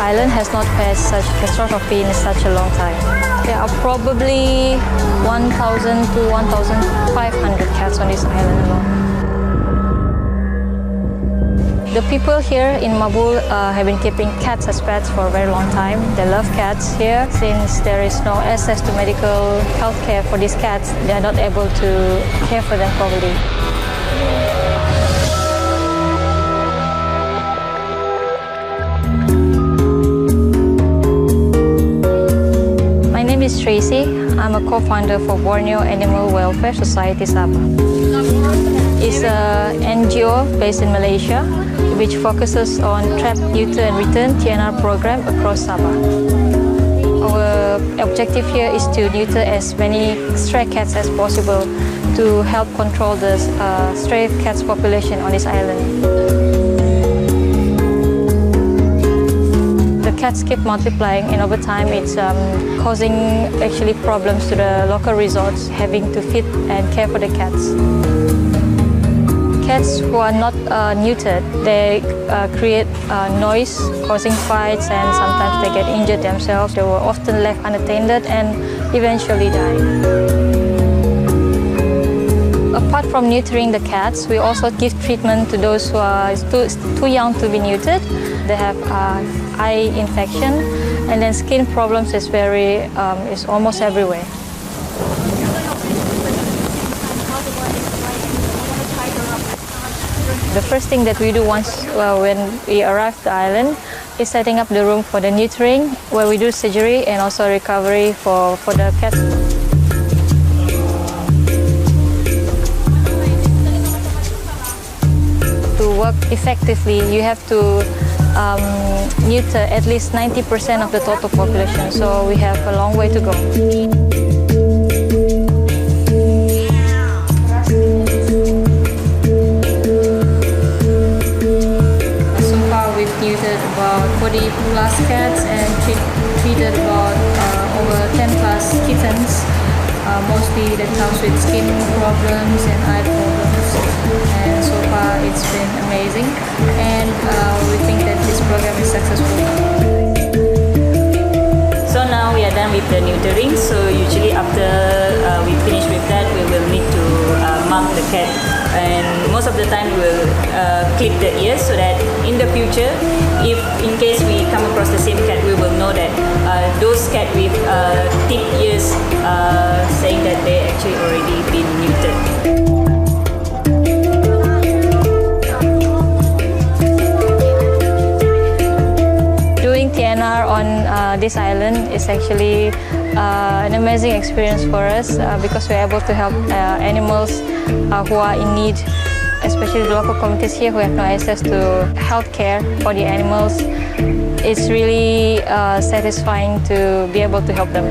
island has not faced such catastrophe in such a long time. There are probably 1,000 to 1,500 cats on this island alone. The people here in Mabul have been keeping cats as pets for a very long time. They love cats here. Since there is no access to medical health care for these cats, they are not able to care for them properly. My name is Tracy. I'm a co-founder for Borneo Animal Welfare Society Sabah. It's an NGO based in Malaysia, which focuses on trap, neuter and return TNR program across Sabah. Our objective here is to neuter as many stray cats as possible to help control the stray cats population on this island. The cats keep multiplying, and over time it's causing actually problems to the local resorts having to feed and care for the cats. Cats who are not neutered, they create noise, causing fights, and sometimes they get injured themselves. They were often left unattended and eventually die. Apart from neutering the cats, we also give treatment to those who are too young to be neutered. They have eye infection, and then skin problems is almost everywhere. The first thing that we do when we arrive to the island is setting up the room for the neutering, where we do surgery and also recovery for the cats. To work effectively, you have to neuter at least 90% of the total population, so we have a long way to go. Neutered about 40 plus cats and treated about over 10 plus kittens. Mostly that comes with skin problems and eye problems, and so far it's been amazing, and we think that this program is successful. So now we are done with the neutering, so usually after we finish with that, we will need to mark the cat, and most of the time we will clip the ears so that in the future, if in case we come across the same cat, we will know that those cats with thick ears saying that they actually already been neutered. Doing TNR on this island is actually an amazing experience for us because we're able to help animals who are in need, especially the local communities here who have no access to health care for the animals. It's really satisfying to be able to help them.